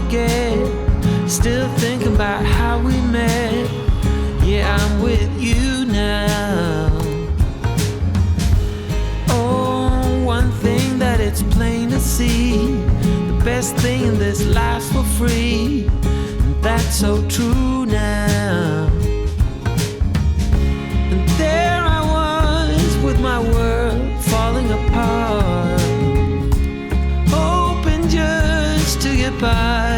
forget. Still thinking about how we met. Yeah, I'm with you now. Oh, one thing that it's plain to see, the best thing in this life's for free, and that's so true now. And there I was with my world falling apart, hoping just to get by.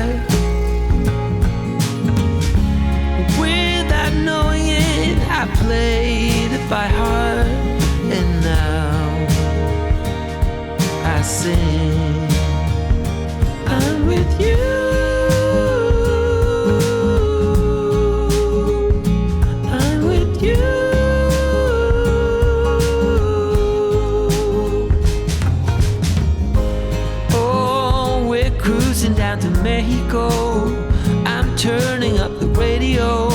Without knowing it, I played it by heart, and now I sing. I'm with you. I'm with you. Oh, we're cruising down to Mexico. I'm turning up the radio,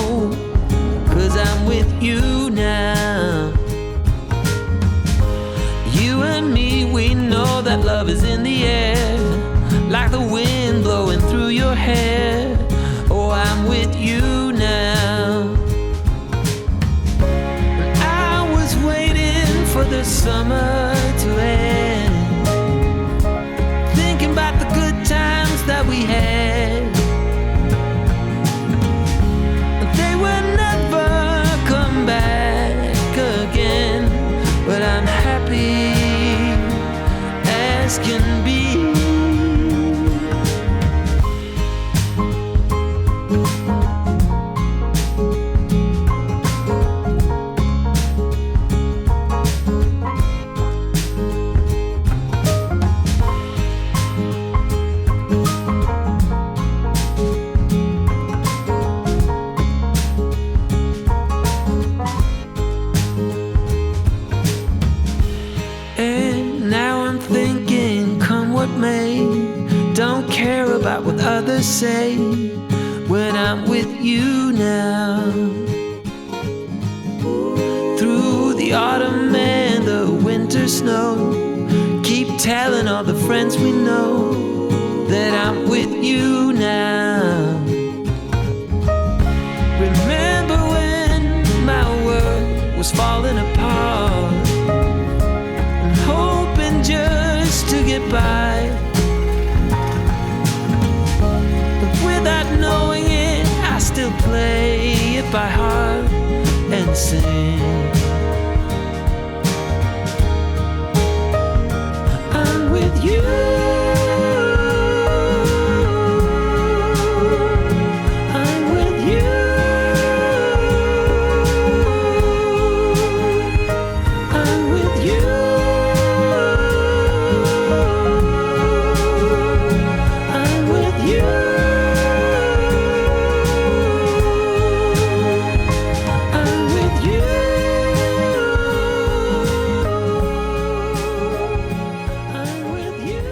'cause I'm with you now. You and me, we know that love is in the air, like the wind blowing through your hair. Oh, I'm with you now. I was waiting for the summer to end, thinking about the good times that we had. They will never come back again, but I'm happy as can be. And now I'm thinking, come what may, don't care about what others say, when I'm with you now. Through the autumn and the winter snow, keep telling all the friends we know that I'm with you now. Remember when my world was falling apart, hoping just to get by. But without knowing it, I still play it by heart and sing. I'm with you. I'm with you. I'm with you. I'm with you. I'm with you. I'm with you.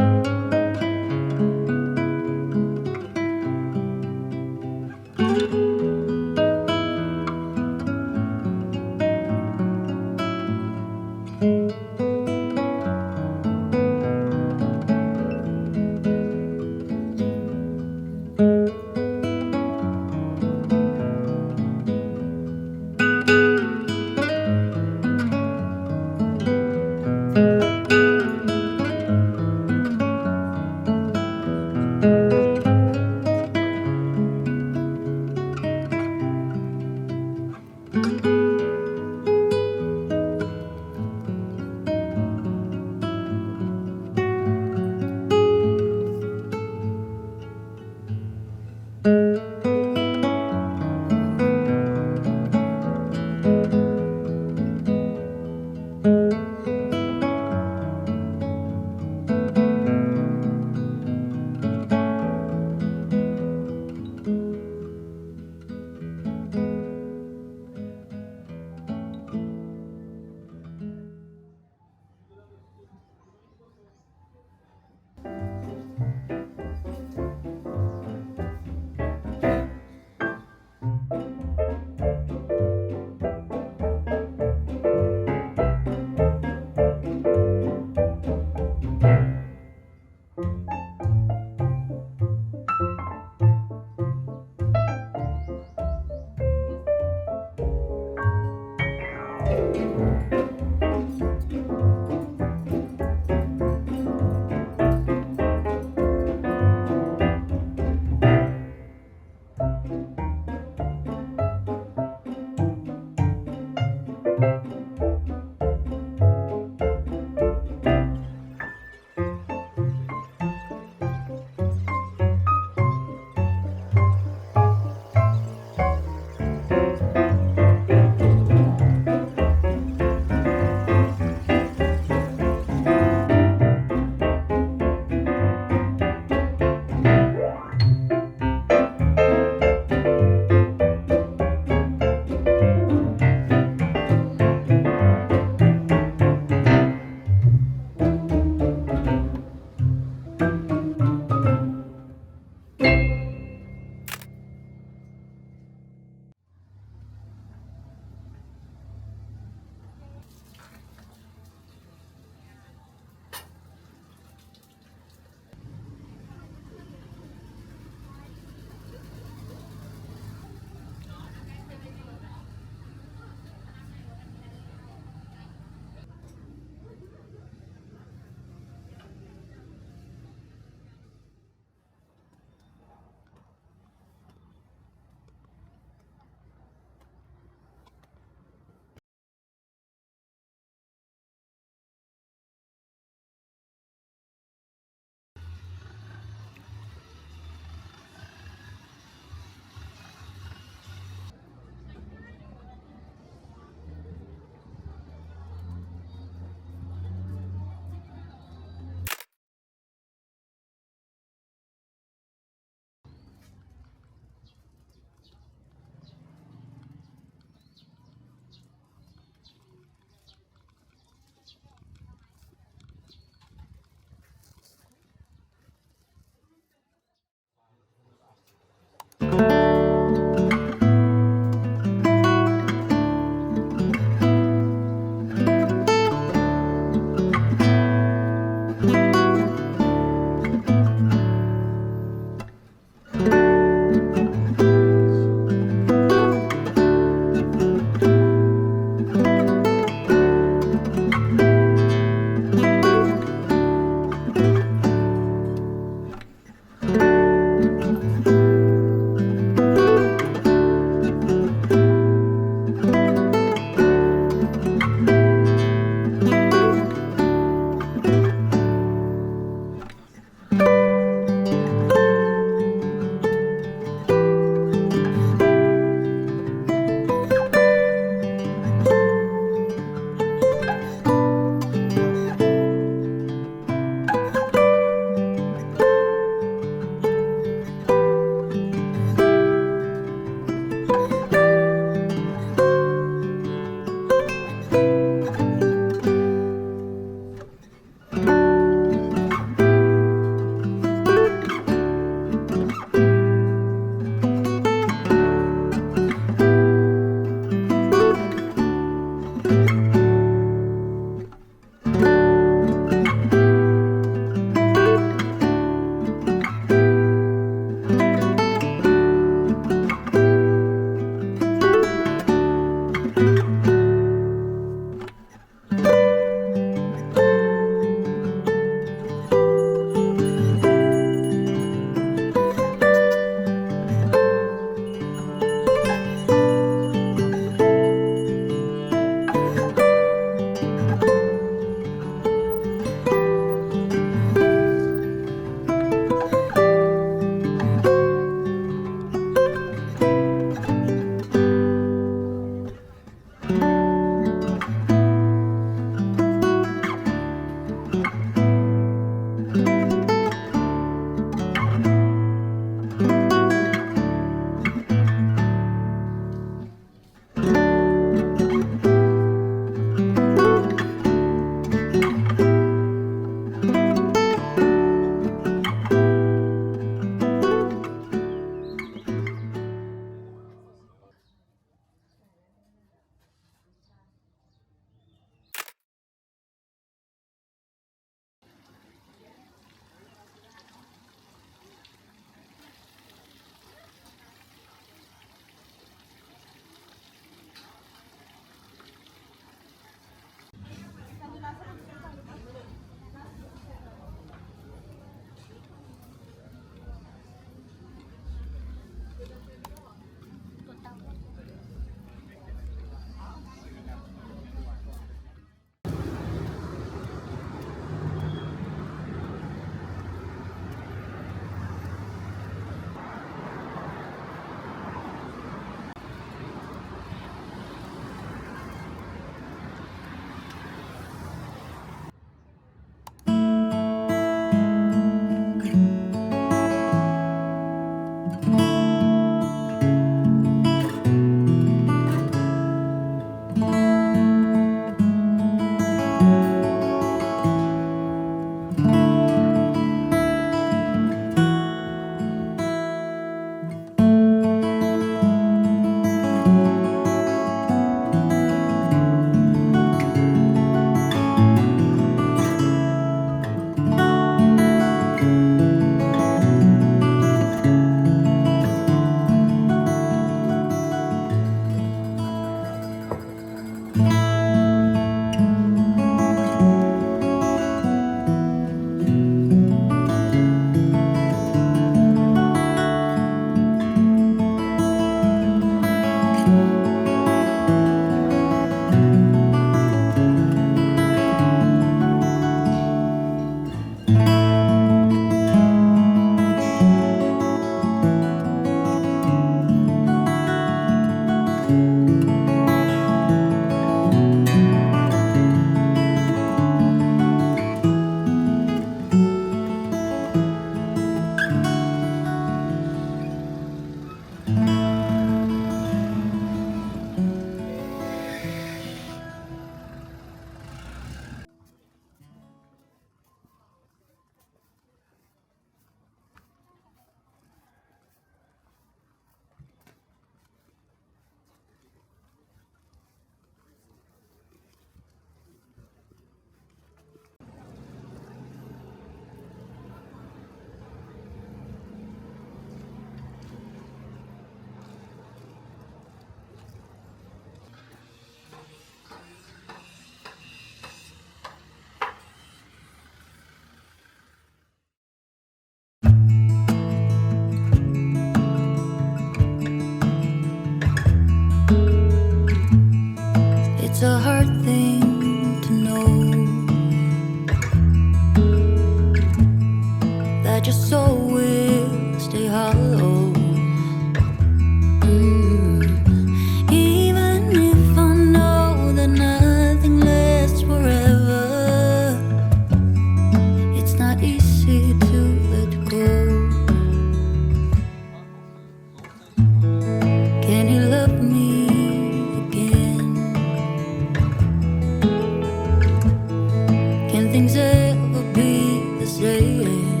nothing's ever be the same.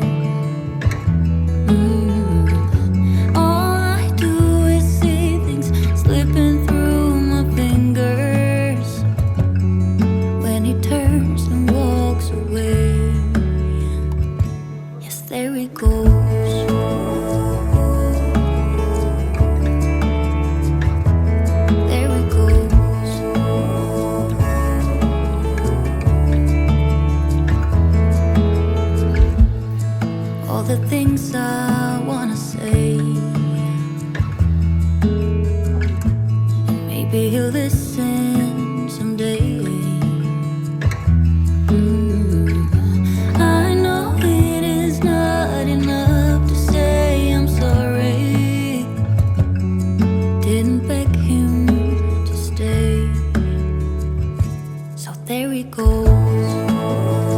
All I do is see things slipping through my fingers when he turns and walks away. Yes, there he goes. There he goes. All the things I wanna say, and maybe he'll listen someday. I know it is not enough to say I'm sorry. Didn't beg him to stay, so there he goes.